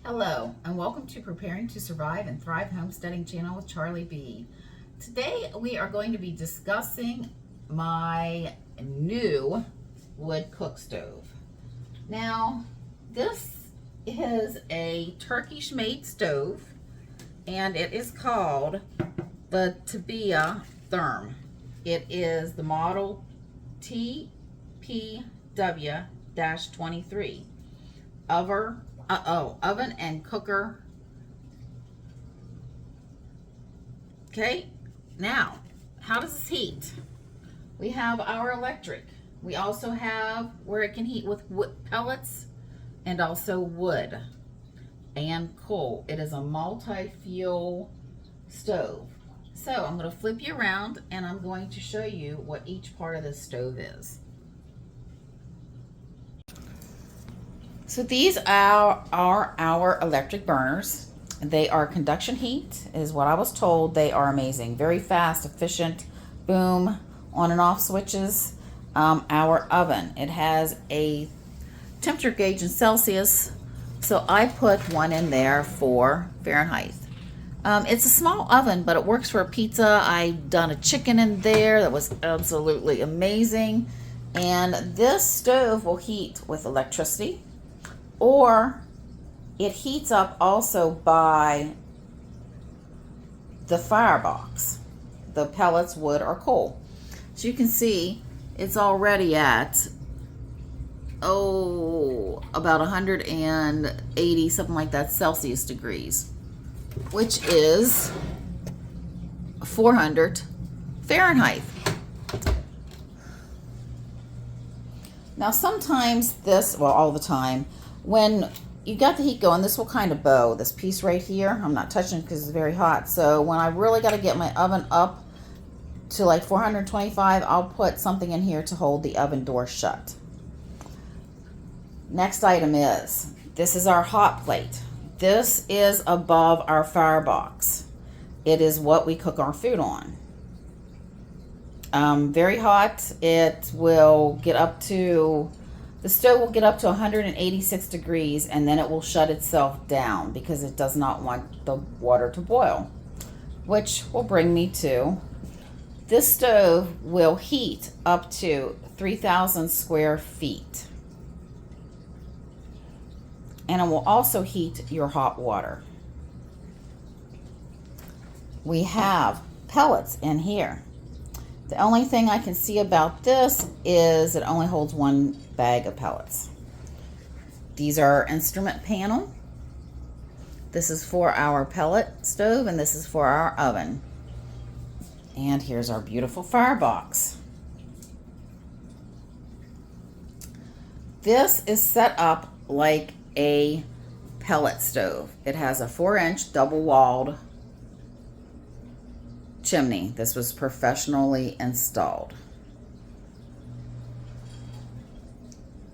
Hello, and welcome to Preparing to Survive and Thrive Homesteading channel with Charlie B. Today we are going to be discussing my new wood cook stove. Now, this is a Turkish-made stove, and it is called the TPW-23. It is the model TPW-23 oven and cooker. Okay, now how does this heat? We have our electric. We also have where it can heat with wood pellets and also wood and coal. It is a multi-fuel stove. So I'm going to flip you around and I'm going to show you what each part of this stove is. So these are our electric burners. They are conduction heat, is what I was told. They are amazing. Very fast, efficient, boom, on and off switches. Our oven, it has a temperature gauge in Celsius, so I put one in there for Fahrenheit. It's a small oven, but it works for a pizza. I've done a chicken in there that was absolutely amazing. And this stove will heat with electricity, or it heats up also by the Firebox, the pellets, wood, or coal. So you can see it's already at, about 180, something like that, Celsius degrees, which is 400 Fahrenheit. Now sometimes this, well, all the time, when you got the heat going, this will kind of bow. This piece right here, I'm not touching it because it's very hot. So when I really got to get my oven up to like 425, I'll put something in here to hold the oven door shut. Next item is, this is our hot plate. This is above our Firebox. It is what we cook our food on. Very hot. It will get up to, the stove will get up to 186 degrees, and then it will shut itself down because it does not want the water to boil. Which will bring me to, this stove will heat up to 3,000 square feet. And it will also heat your hot water. We have pellets in here. The only thing I can see about this is it only holds one bag of pellets. These are our instrument panel. This is for our pellet stove, and this is for our oven. And here's our beautiful Firebox. This is set up like a pellet stove. It has a 4-inch double-walled chimney. This was professionally installed.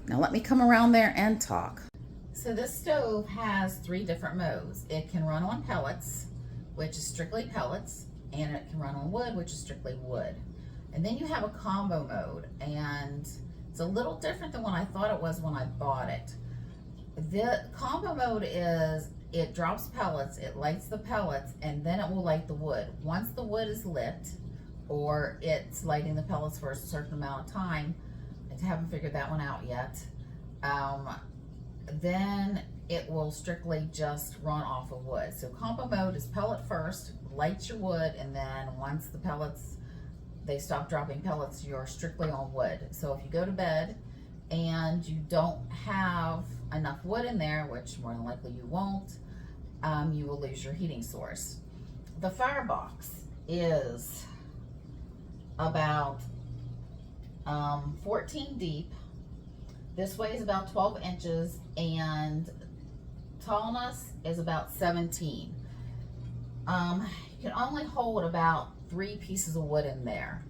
Now let me come around there and talk. So this stove has 3 different modes. It can run on pellets, which is strictly pellets, and it can run on wood, which is strictly wood. And then you have a combo mode, and it's a little different than what I thought it was when I bought it. The combo mode is, it drops pellets, it lights the pellets, and then it will light the wood. Once the wood is lit, or it's lighting the pellets for a certain amount of time, I haven't figured that one out yet, then it will strictly just run off of wood. So combo mode is pellet first, lights your wood, and then once the pellets, they stop dropping pellets, you're strictly on wood. So if you go to bed and you don't have enough wood in there, which more than likely you won't, you will lose your heating source. The Firebox is about 14 deep. This weighs about 12 inches, and tallness is about 17. You can only hold about 3 pieces of wood in there.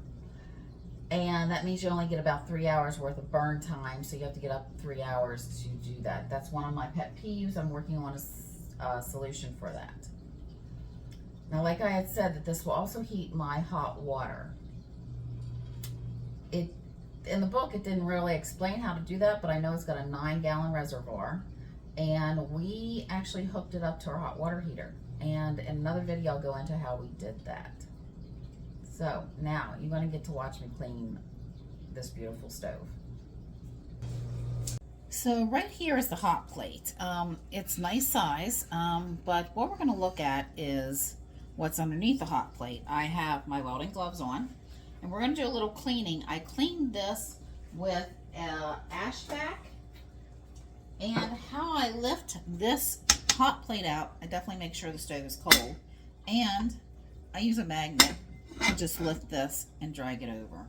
And that means you only get about 3 hours worth of burn time, so you have to get up 3 hours to do that. That's one of my pet peeves. I'm working on a solution for that. Now, like I had said, that this will also heat my hot water. In the book, it didn't really explain how to do that, but I know it's got a 9-gallon reservoir, and we actually hooked it up to our hot water heater. And in another video, I'll go into how we did that. So now you're going to get to watch me clean this beautiful stove. So right here is the hot plate. It's nice size, but what we're going to look at is what's underneath the hot plate. I have my welding gloves on, and we're going to do a little cleaning. I cleaned this with ash vac, and how I lift this hot plate out, I definitely make sure the stove is cold, and I use a magnet to just lift this and drag it over.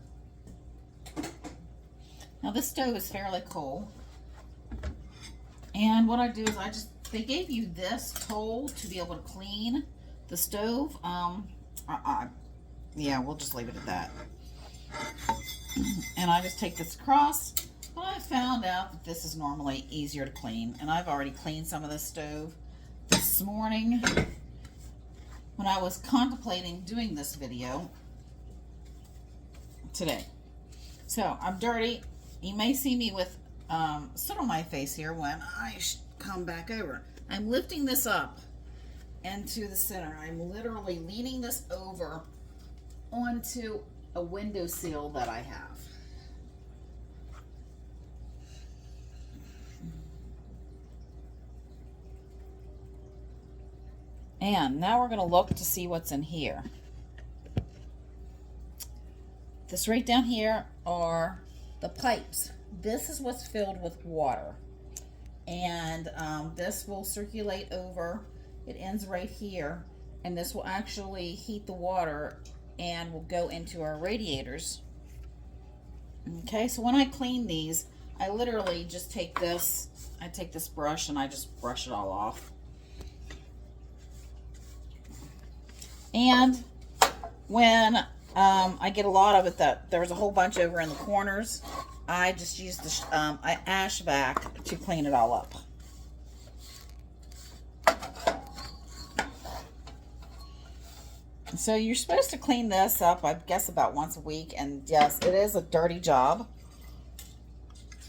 Now this stove is fairly cold, and what I do is they gave you this tool to be able to clean the stove. Yeah, we'll just leave it at that. And I just take this across. But I found out that this is normally easier to clean, and I've already cleaned some of this stove this morning when I was contemplating doing this video today. So I'm dirty. You may see me with soot on my face here when I come back over. I'm lifting this up into the center. I'm literally leaning this over onto a window sill that I have. And now we're going to look to see what's in here. This right down here are the pipes. This is what's filled with water. And this will circulate over. It ends right here. And this will actually heat the water and will go into our radiators. Okay, so when I clean these, I literally just take this, I take this brush and I just brush it all off. And when I get a lot of it, that there's a whole bunch over in the corners, I just use the ash vac to clean it all up. So you're supposed to clean this up, I guess, about once a week. And yes, it is a dirty job.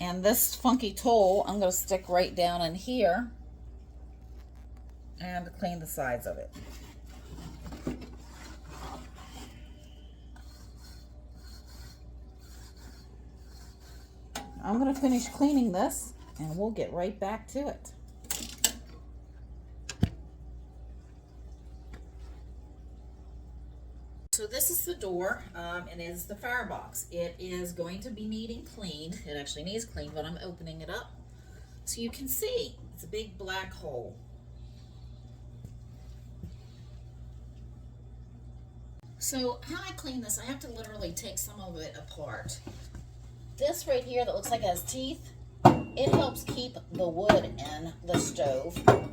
And this funky tool, I'm going to stick right down in here and clean the sides of it. I'm going to finish cleaning this and we'll get right back to it. So this is the door, and it is the Firebox. It is going to be needing cleaned. It actually needs cleaned, but I'm opening it up so you can see. It's a big black hole. So how I clean this, I have to literally take some of it apart. This right here that looks like it has teeth, it helps keep the wood in the stove. I'm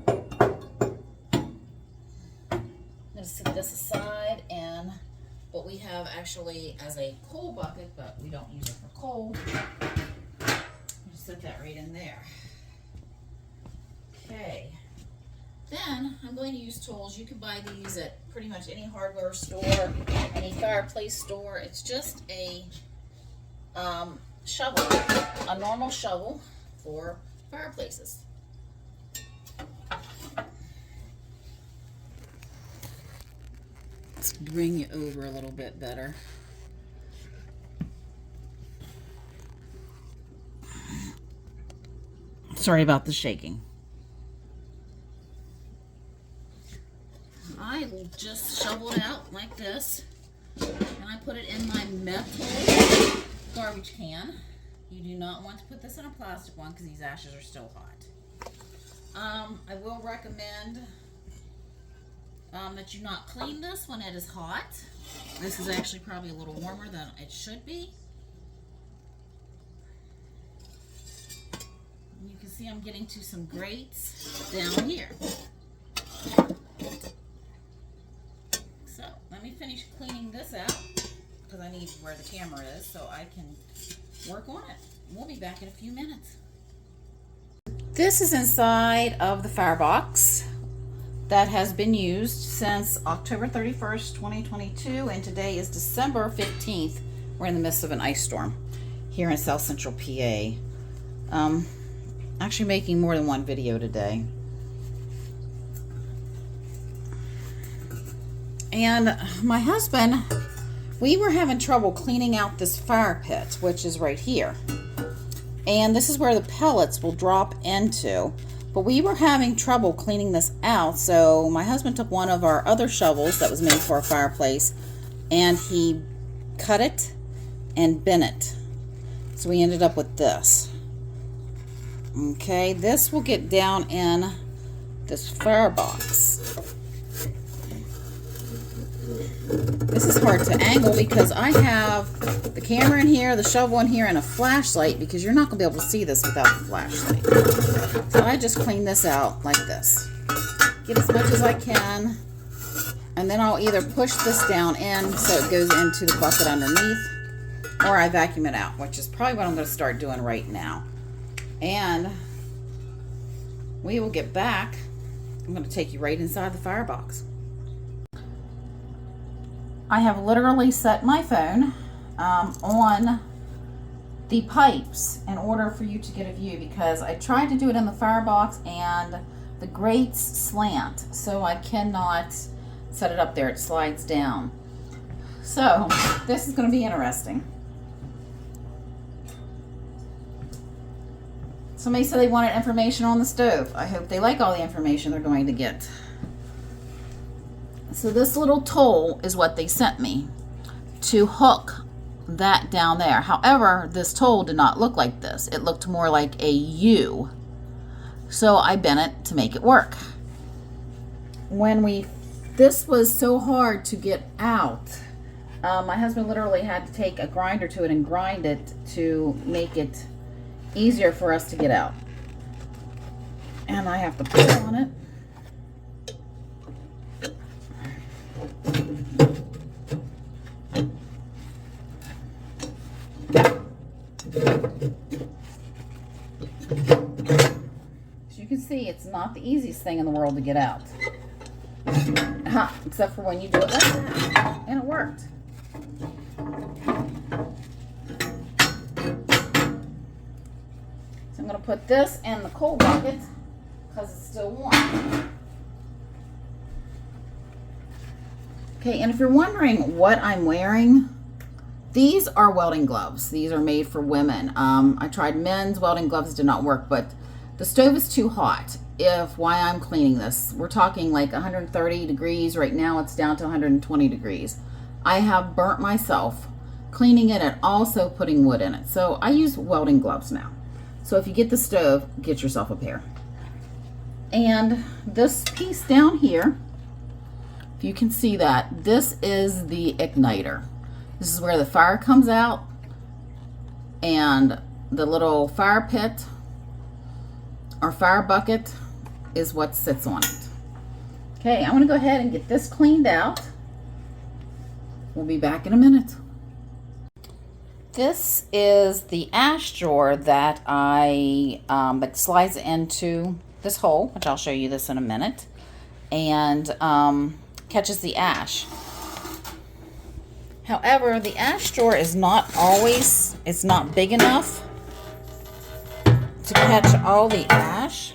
going to set this aside, and what we have actually as a coal bucket, but we don't use it for coal. Just set that right in there. Okay. Then I'm going to use tools. You can buy these at pretty much any hardware store, any fireplace store. It's just a shovel, a normal shovel for fireplaces. Let's bring it over a little bit better. Sorry about the shaking. I just shovel it out like this, and I put it in my metal garbage can. You do not want to put this in a plastic one because these ashes are still hot. I will recommend that you not clean this when it is hot. This is actually probably a little warmer than it should be. You can see I'm getting to some grates down here. So let me finish cleaning this out because I need where the camera is so I can work on it. We'll be back in a few minutes. This is inside of the Firebox that has been used since October 31st, 2022, and today is December 15th. We're in the midst of an ice storm here in South Central PA. actually making more than one video today. And my husband, we were having trouble cleaning out this fire pit, which is right here. And this is where the pellets will drop into. But we were having trouble cleaning this out, so my husband took one of our other shovels that was made for a fireplace, and he cut it and bent it. So we ended up with this. Okay, this will get down in this firebox. This is hard to angle because I have the camera in here, the shovel in here, and a flashlight, because you're not going to be able to see this without the flashlight. So I just clean this out like this. Get as much as I can, and then I'll either push this down in so it goes into the bucket underneath, or I vacuum it out, which is probably what I'm going to start doing right now. And we will get back. I'm going to take you right inside the firebox. I have literally set my phone on the pipes in order for you to get a view, because I tried to do it in the firebox and the grates slant, so I cannot set it up there. It slides down. So this is going to be interesting. Somebody said they wanted information on the stove. I hope they like all the information they're going to get. So this little tool is what they sent me to hook that down there. However, this tool did not look like this. It looked more like a U. So I bent it to make it work. This was so hard to get out. My husband literally had to take a grinder to it and grind it to make it easier for us to get out. And I have to pull on it. As you can see, it's not the easiest thing in the world to get out. Except for when you do it like that. And it worked. So I'm going to put this in the coal bucket because it's still warm. Okay, and if you're wondering what I'm wearing, these are welding gloves. These are made for women. I tried men's welding gloves, did not work, but the stove is too hot. While I'm cleaning this, we're talking like 130 degrees. Right now it's down to 120 degrees. I have burnt myself cleaning it and also putting wood in it. So I use welding gloves now. So if you get the stove, get yourself a pair. And this piece down here, if you can see that, this is the igniter. This is where the fire comes out, and the little fire pit or fire bucket is what sits on it. Okay, I'm going to go ahead and get this cleaned out. We'll be back in a minute. This is the ash drawer that that slides into this hole, which I'll show you this in a minute, and catches the ash. However, the ash drawer is not always, it's not big enough to catch all the ash.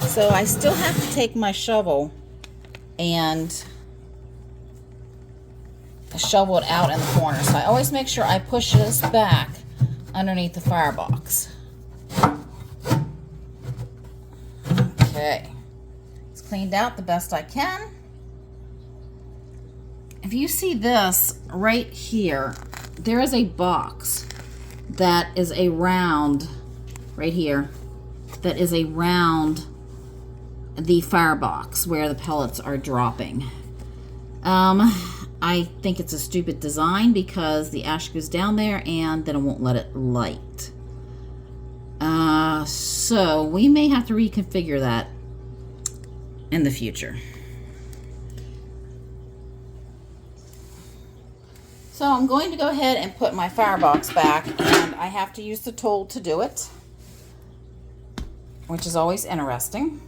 So I still have to take my shovel and shovel it out in the corner. So I always make sure I push this back underneath the firebox. Okay. It's cleaned out the best I can. If you see this right here, there is a box that is around, right here, that is around the firebox where the pellets are dropping. I think it's a stupid design because the ash goes down there and then it won't let it light. So we may have to reconfigure that in the future. So I'm going to go ahead and put my firebox back, and I have to use the tool to do it, which is always interesting.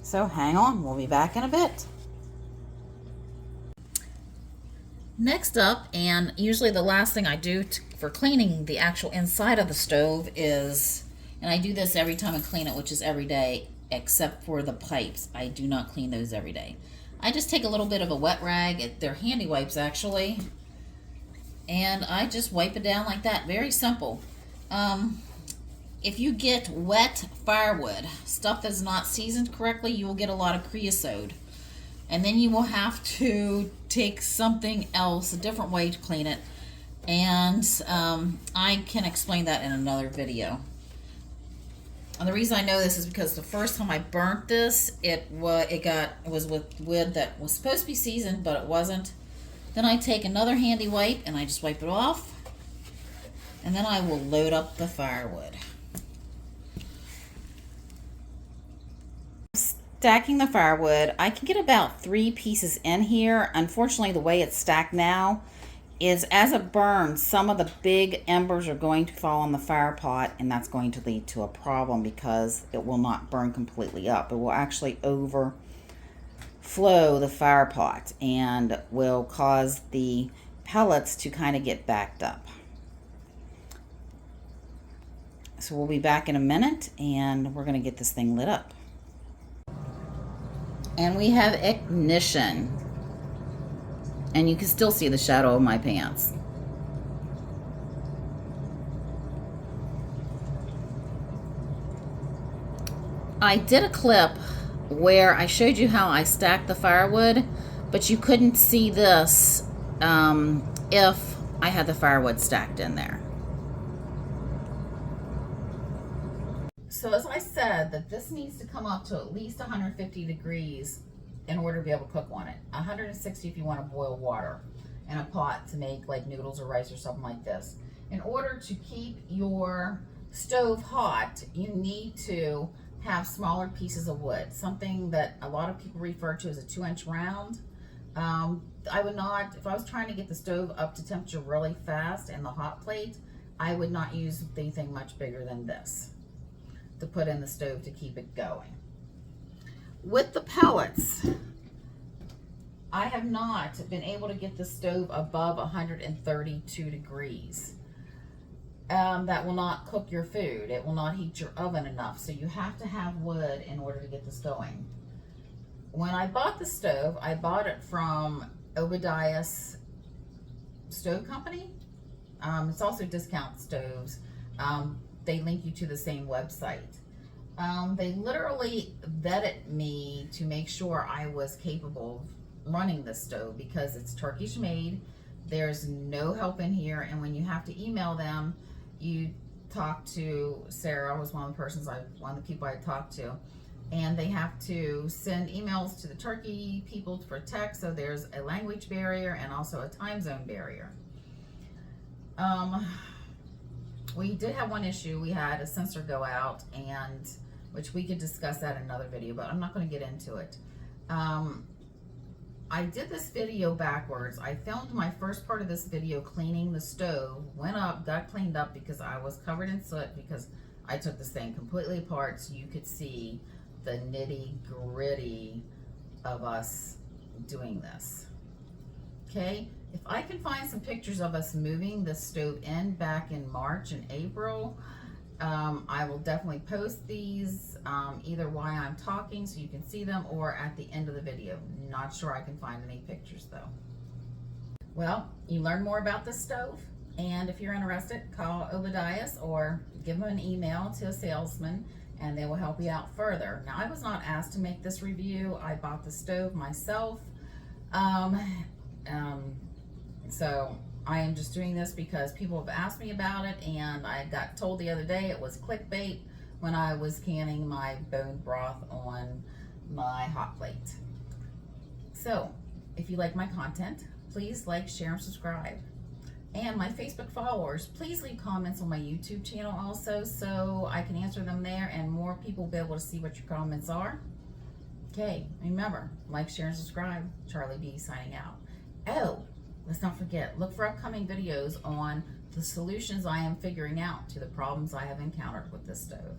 So hang on, we'll be back in a bit. Next up, and usually the last thing I do for cleaning the actual inside of the stove, is And I do this every time I clean it, which is every day, except for the pipes. I do not clean those every day. I just take a little bit of a wet rag, they're handy wipes actually, and I just wipe it down like that. Very simple. If you get wet firewood, stuff that's not seasoned correctly, you will get a lot of creosote. And then you will have to take something else, a different way to clean it. And I can explain that in another video. And the reason I know this is because the first time I burnt this, it was with wood that was supposed to be seasoned, but it wasn't. Then I take another handy wipe and I just wipe it off. And then I will load up the firewood. Stacking the firewood, I can get about 3 pieces in here. Unfortunately, the way it's stacked now is as it burns, some of the big embers are going to fall on the fire pot, and that's going to lead to a problem because it will not burn completely up. It will actually overflow the fire pot and will cause the pellets to kind of get backed up. So we'll be back in a minute and we're going to get this thing lit up. And we have ignition. And you can still see the shadow of my pants. I did a clip where I showed you how I stacked the firewood, but you couldn't see this if I had the firewood stacked in there. So as I said, that this needs to come up to at least 150 degrees in order to be able to cook on it. 160 if you want to boil water in a pot to make like noodles or rice or something like this. In order to keep your stove hot, you need to have smaller pieces of wood, something that a lot of people refer to as a 2-inch round. I would not, if I was trying to get the stove up to temperature really fast and the hot plate, I would not use anything much bigger than this to put in the stove to keep it going. With the pellets, I have not been able to get the stove above 132 degrees. That will not cook your food. It will not heat your oven enough. So you have to have wood in order to get this going. When I bought the stove, I bought it from Obadiah's Stove Company. It's also Discount Stoves. They link you to the same website. They literally vetted me to make sure I was capable of running the stove because it's Turkish made. There's no help in here, and when you have to email them, you talk to Sarah, was one of the people I talked to, and they have to send emails to the Turkey people for text, so there's a language barrier and also a time zone barrier. We did have one issue. We had a sensor go out, and which we could discuss that in another video, but I'm not going to get into it. I did this video backwards. I filmed my first part of this video cleaning the stove, went up, got cleaned up because I was covered in soot because I took this thing completely apart so you could see the nitty gritty of us doing this. Okay, if I can find some pictures of us moving the stove in back in March and April, I will definitely post these either while I'm talking so you can see them or at the end of the video. Not sure I can find any pictures though. Well, you learn more about this stove, and if you're interested, call Obadiah's or give them an email to a salesman and they will help you out further. Now, I was not asked to make this review. I bought the stove myself. So I am just doing this because people have asked me about it, and I got told the other day it was clickbait when I was canning my bone broth on my hot plate. So if you like my content, please like, share, and subscribe. And my Facebook followers, please leave comments on my YouTube channel also so I can answer them there and more people will be able to see what your comments are. Okay, remember, like, share, and subscribe. Charlie B signing out. Oh, let's not forget, look for upcoming videos on the solutions I am figuring out to the problems I have encountered with this stove.